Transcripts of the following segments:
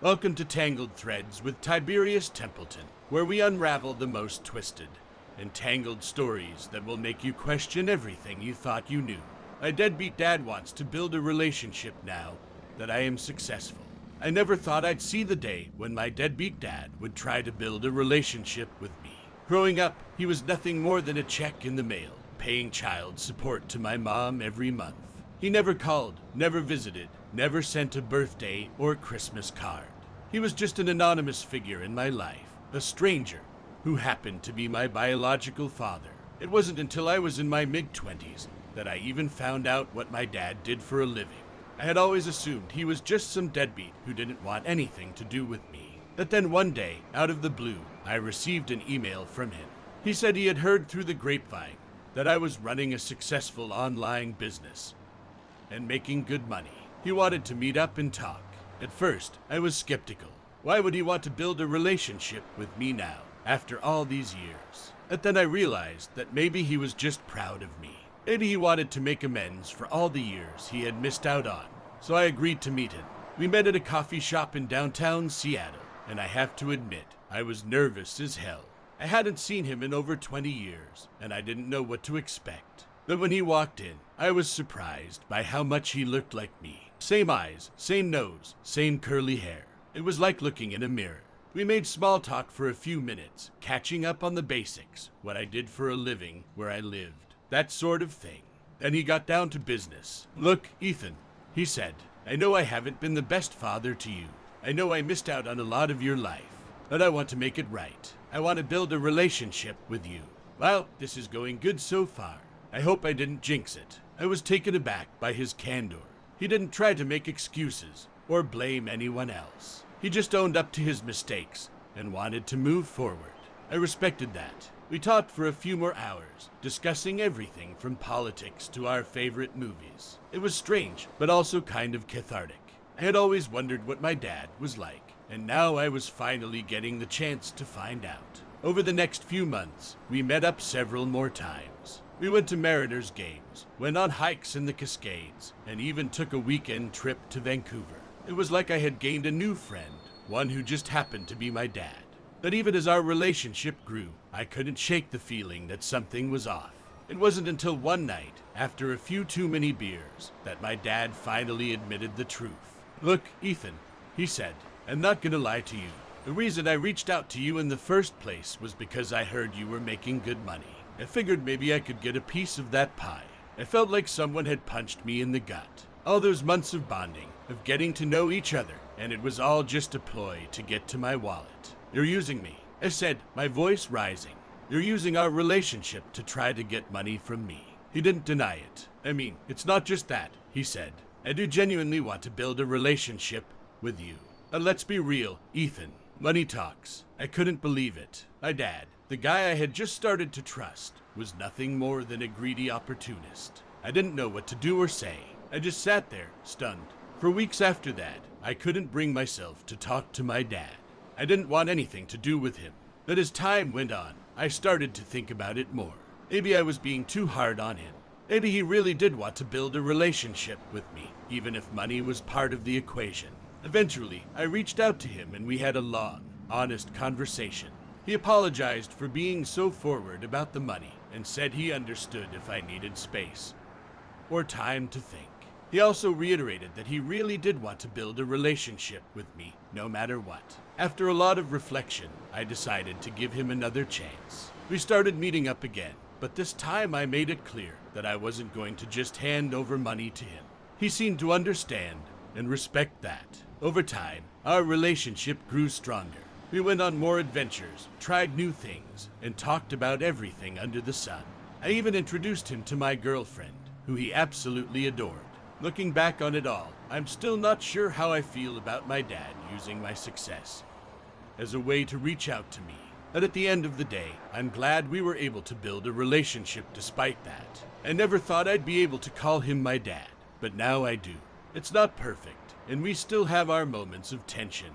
Welcome to Tangled Threads with Tiberius Templeton, where we unravel the most twisted and tangled stories that will make you question everything you thought you knew. My deadbeat dad wants to build a relationship now that I am successful. I never thought I'd see the day when my deadbeat dad would try to build a relationship with me. Growing up, he was nothing more than a check in the mail, paying child support to my mom every month. He never called, never visited, never sent a birthday or Christmas card. He was just an anonymous figure in my life, a stranger who happened to be my biological father. It wasn't until I was in my mid-20s that I even found out what my dad did for a living. I had always assumed he was just some deadbeat who didn't want anything to do with me. But then one day, out of the blue, I received an email from him. He said he had heard through the grapevine that I was running a successful online business and making good money. He wanted to meet up and talk. At first, I was skeptical. Why would he want to build a relationship with me now, after all these years? But then I realized that maybe he was just proud of me. Maybe he wanted to make amends for all the years he had missed out on. So I agreed to meet him. We met at a coffee shop in downtown Seattle, and I have to admit, I was nervous as hell. I hadn't seen him in over 20 years, and I didn't know what to expect. But when he walked in, I was surprised by how much he looked like me. Same eyes, same nose, same curly hair. It was like looking in a mirror. We made small talk for a few minutes, catching up on the basics, what I did for a living, where I lived, that sort of thing. Then he got down to business. "Look, Ethan," he said, "I know I haven't been the best father to you. I know I missed out on a lot of your life, but I want to make it right. I want to build a relationship with you. Well, this is going good so far. I hope I didn't jinx it." I was taken aback by his candor. He didn't try to make excuses or blame anyone else. He just owned up to his mistakes and wanted to move forward. I respected that. We talked for a few more hours, discussing everything from politics to our favorite movies. It was strange, but also kind of cathartic. I had always wondered what my dad was like, and now I was finally getting the chance to find out. Over the next few months, we met up several more times. We went to Mariners games, went on hikes in the Cascades, and even took a weekend trip to Vancouver. It was like I had gained a new friend, one who just happened to be my dad. But even as our relationship grew, I couldn't shake the feeling that something was off. It wasn't until one night, after a few too many beers, that my dad finally admitted the truth. "Look, Ethan," he said, "I'm not gonna lie to you. The reason I reached out to you in the first place was because I heard you were making good money. I figured maybe I could get a piece of that pie. I felt like someone had punched me in the gut. All those months of bonding, of getting to know each other, and it was all just a ploy to get to my wallet. You're using me," I said, my voice rising. "You're using our relationship to try to get money from me." He didn't deny it. "I mean, it's not just that," he said. "I do genuinely want to build a relationship with you. Let's be real, Ethan. Money talks." I couldn't believe it. My dad, the guy I had just started to trust, was nothing more than a greedy opportunist. I didn't know what to do or say. I just sat there, stunned. For weeks after that, I couldn't bring myself to talk to my dad. I didn't want anything to do with him. But as time went on, I started to think about it more. Maybe I was being too hard on him. Maybe he really did want to build a relationship with me, even if money was part of the equation. Eventually, I reached out to him and we had a long, honest conversation. He apologized for being so forward about the money and said he understood if I needed space or time to think. He also reiterated that he really did want to build a relationship with me, no matter what. After a lot of reflection, I decided to give him another chance. We started meeting up again, but this time I made it clear that I wasn't going to just hand over money to him. He seemed to understand and respect that. Over time, our relationship grew stronger. We went on more adventures, tried new things, and talked about everything under the sun. I even introduced him to my girlfriend, who he absolutely adored. Looking back on it all, I'm still not sure how I feel about my dad using my success as a way to reach out to me. But at the end of the day, I'm glad we were able to build a relationship despite that. I never thought I'd be able to call him my dad, but now I do. It's not perfect, and we still have our moments of tension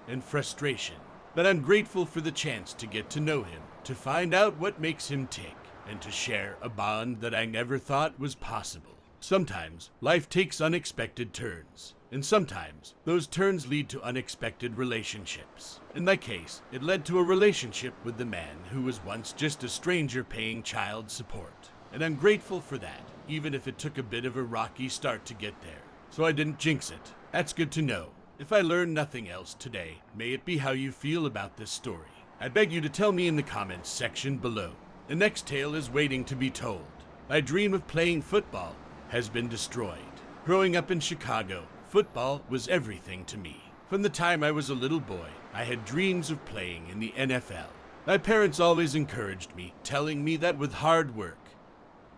and frustration. But I'm grateful for the chance to get to know him, to find out what makes him tick, and to share a bond that I never thought was possible. Sometimes, life takes unexpected turns, And sometimes, those turns lead to unexpected relationships. In my case, it led to a relationship with the man who was once just a stranger paying child support. And I'm grateful for that, even if it took a bit of a rocky start to get there. So I didn't jinx it. That's good to know. If I learned nothing else today, may it be how you feel about this story. I beg you to tell me in the comments section below. The next tale is waiting to be told. My dream of playing football has been destroyed. Growing up in Chicago, football was everything to me. From the time I was a little boy, I had dreams of playing in the NFL. My parents always encouraged me, telling me that with hard work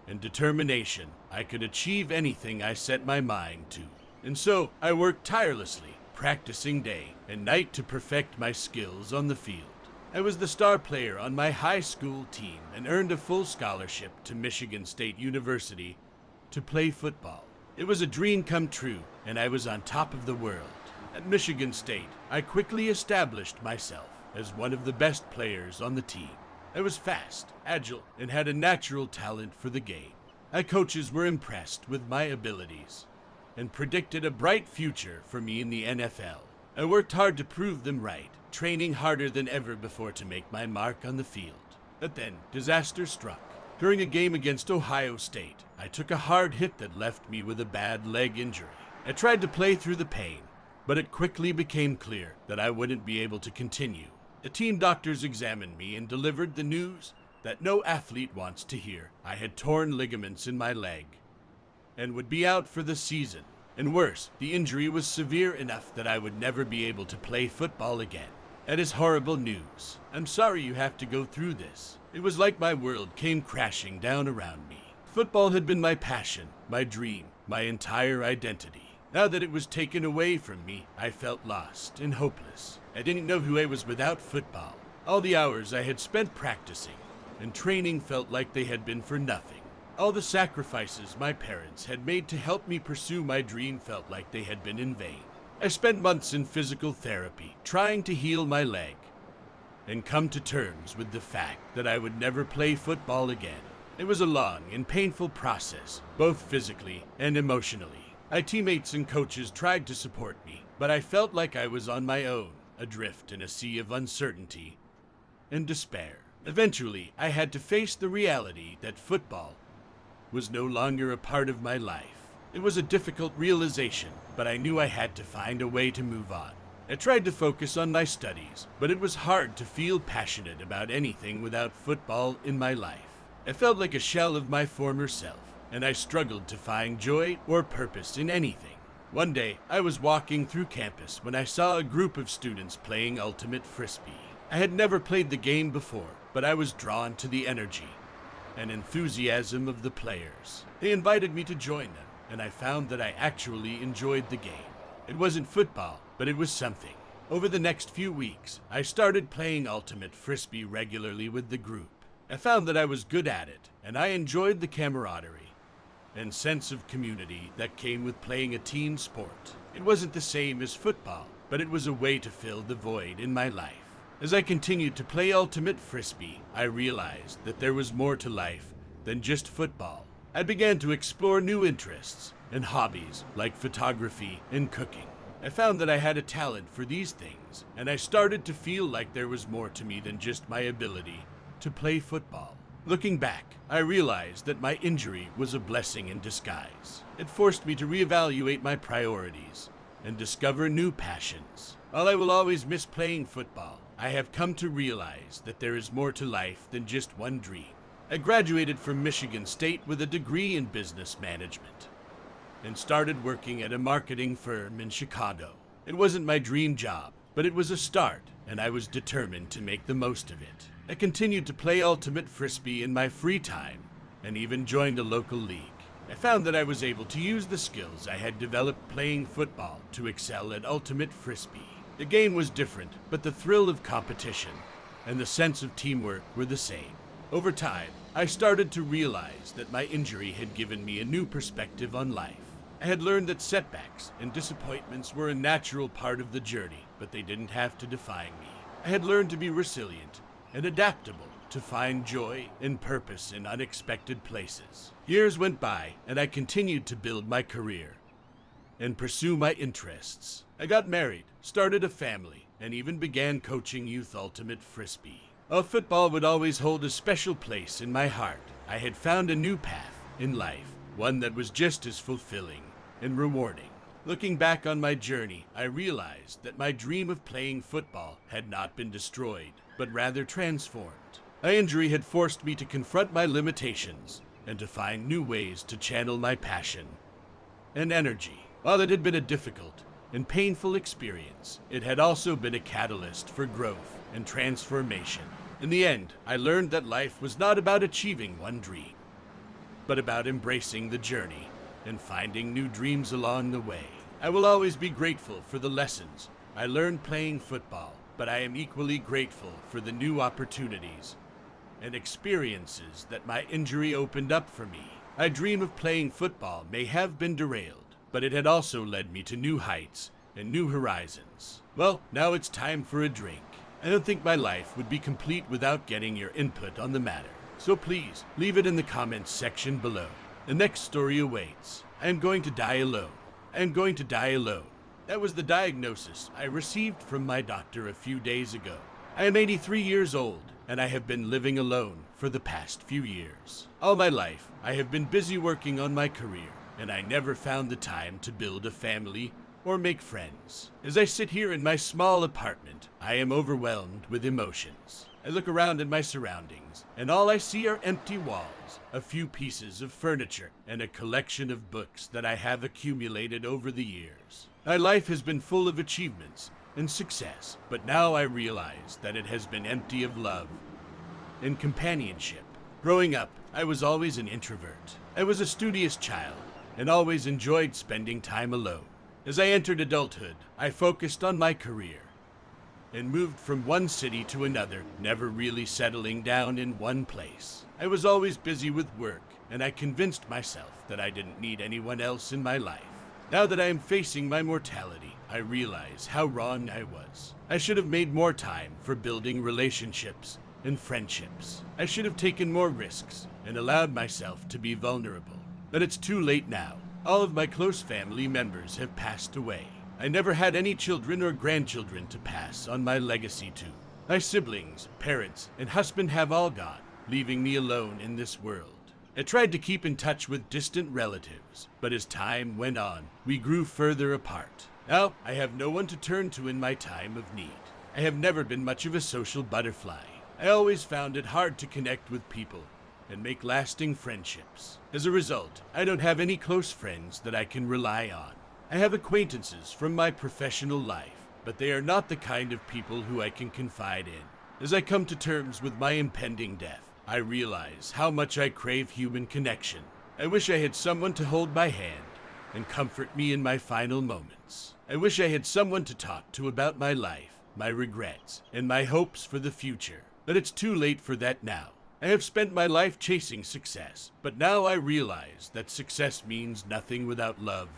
and determination, I could achieve anything I set my mind to. And so, I worked tirelessly, practicing day and night to perfect my skills on the field. I was the star player on my high school team and earned a full scholarship to Michigan State University to play football. It was a dream come true, and I was on top of the world. At Michigan State, I quickly established myself as one of the best players on the team. I was fast, agile, and had a natural talent for the game. My coaches were impressed with my abilities and predicted a bright future for me in the NFL. I worked hard to prove them right, training harder than ever before to make my mark on the field. But then, disaster struck. During a game against Ohio State, I took a hard hit that left me with a bad leg injury. I tried to play through the pain, but it quickly became clear that I wouldn't be able to continue. The team doctors examined me and delivered the news that no athlete wants to hear. I had torn ligaments in my leg and would be out for the season. And worse, the injury was severe enough that I would never be able to play football again. That is horrible news. I'm sorry you have to go through this. It was like my world came crashing down around me. Football had been my passion, my dream, my entire identity. Now that it was taken away from me, I felt lost and hopeless. I didn't know who I was without football. All the hours I had spent practicing and training felt like they had been for nothing. All the sacrifices my parents had made to help me pursue my dream felt like they had been in vain. I spent months in physical therapy, trying to heal my leg, and come to terms with the fact that I would never play football again. It was a long and painful process, both physically and emotionally. My teammates and coaches tried to support me, but I felt like I was on my own, adrift in a sea of uncertainty and despair. Eventually, I had to face the reality that football was no longer a part of my life. It was a difficult realization, but I knew I had to find a way to move on. I tried to focus on my studies, but it was hard to feel passionate about anything without football in my life. I felt like a shell of my former self, and I struggled to find joy or purpose in anything. One day, I was walking through campus when I saw a group of students playing ultimate frisbee. I had never played the game before, but I was drawn to the energy and enthusiasm of the players. They invited me to join them, and I found that I actually enjoyed the game. It wasn't football, but it was something. Over the next few weeks, I started playing ultimate frisbee regularly with the group. I found that I was good at it, and I enjoyed the camaraderie and sense of community that came with playing a team sport. It wasn't the same as football, but it was a way to fill the void in my life. As I continued to play ultimate frisbee, I realized that there was more to life than just football. I began to explore new interests and hobbies like photography and cooking. I found that I had a talent for these things, and I started to feel like there was more to me than just my ability to play football. Looking back, I realized that my injury was a blessing in disguise. It forced me to reevaluate my priorities and discover new passions. While I will always miss playing football, I have come to realize that there is more to life than just one dream. I graduated from Michigan State with a degree in business management and started working at a marketing firm in Chicago. It wasn't my dream job, but it was a start, and I was determined to make the most of it. I continued to play ultimate frisbee in my free time and even joined a local league. I found that I was able to use the skills I had developed playing football to excel at ultimate frisbee. The game was different, but the thrill of competition and the sense of teamwork were the same. Over time, I started to realize that my injury had given me a new perspective on life. I had learned that setbacks and disappointments were a natural part of the journey, but they didn't have to define me. I had learned to be resilient and adaptable, to find joy and purpose in unexpected places. Years went by, and I continued to build my career and pursue my interests. I got married, started a family, and even began coaching youth ultimate frisbee. While football would always hold a special place in my heart, I had found a new path in life, one that was just as fulfilling and rewarding. Looking back on my journey, I realized that my dream of playing football had not been destroyed, but rather transformed. My injury had forced me to confront my limitations and to find new ways to channel my passion and energy. While it had been a difficult and painful experience, it had also been a catalyst for growth and transformation. In the end, I learned that life was not about achieving one dream, but about embracing the journey and finding new dreams along the way. I will always be grateful for the lessons I learned playing football, but I am equally grateful for the new opportunities and experiences that my injury opened up for me. My dream of playing football may have been derailed, but it had also led me to new heights and new horizons. Well, now it's time for a drink. I don't think my life would be complete without getting your input on the matter. So please, leave it in the comments section below. The next story awaits. I am going to die alone. I am going to die alone. That was the diagnosis I received from my doctor a few days ago. I am 83 years old, and I have been living alone for the past few years. All my life, I have been busy working on my career, and I never found the time to build a family or make friends. As I sit here in my small apartment, I am overwhelmed with emotions. I look around at my surroundings, and all I see are empty walls, a few pieces of furniture, and a collection of books that I have accumulated over the years. My life has been full of achievements and success, but now I realize that it has been empty of love and companionship. Growing up, I was always an introvert. I was a studious child and always enjoyed spending time alone. As I entered adulthood, I focused on my career and moved from one city to another, never really settling down in one place. I was always busy with work, and I convinced myself that I didn't need anyone else in my life. Now that I am facing my mortality, I realize how wrong I was. I should have made more time for building relationships and friendships. I should have taken more risks and allowed myself to be vulnerable. But it's too late now. All of my close family members have passed away. I never had any children or grandchildren to pass on my legacy to. My siblings, parents, and husband have all gone, leaving me alone in this world. I tried to keep in touch with distant relatives, but as time went on, we grew further apart. Now, I have no one to turn to in my time of need. I have never been much of a social butterfly. I always found it hard to connect with people and make lasting friendships. As a result, I don't have any close friends that I can rely on. I have acquaintances from my professional life, but they are not the kind of people who I can confide in. As I come to terms with my impending death, I realize how much I crave human connection. I wish I had someone to hold my hand and comfort me in my final moments. I wish I had someone to talk to about my life, my regrets, and my hopes for the future. But it's too late for that now. I have spent my life chasing success, but now I realize that success means nothing without love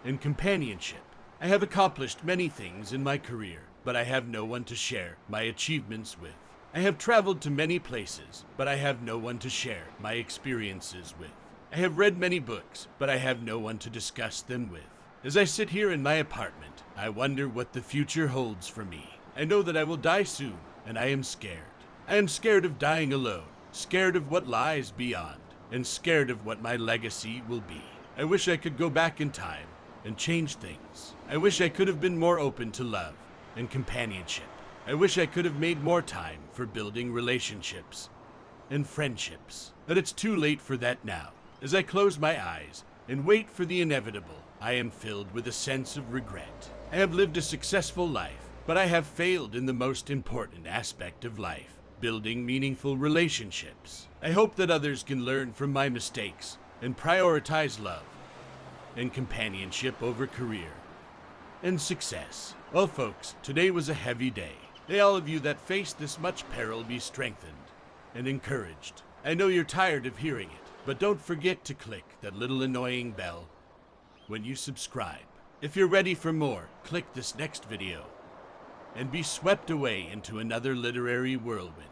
and companionship. I have accomplished many things in my career, but I have no one to share my achievements with. I have traveled to many places, but I have no one to share my experiences with. I have read many books, but I have no one to discuss them with. As I sit here in my apartment, I wonder what the future holds for me. I know that I will die soon, and I am scared. I am scared of dying alone, scared of what lies beyond, and scared of what my legacy will be. I wish I could go back in time and change things. I wish I could have been more open to love and companionship. I wish I could have made more time for building relationships and friendships. But it's too late for that now. As I close my eyes and wait for the inevitable, I am filled with a sense of regret. I have lived a successful life, but I have failed in the most important aspect of life, building meaningful relationships. I hope that others can learn from my mistakes and prioritize love and companionship over career and success. Well, folks, today was a heavy day. May all of you that face this much peril be strengthened and encouraged. I know you're tired of hearing it, but don't forget to click that little annoying bell when you subscribe. If you're ready for more, click this next video and be swept away into another literary whirlwind.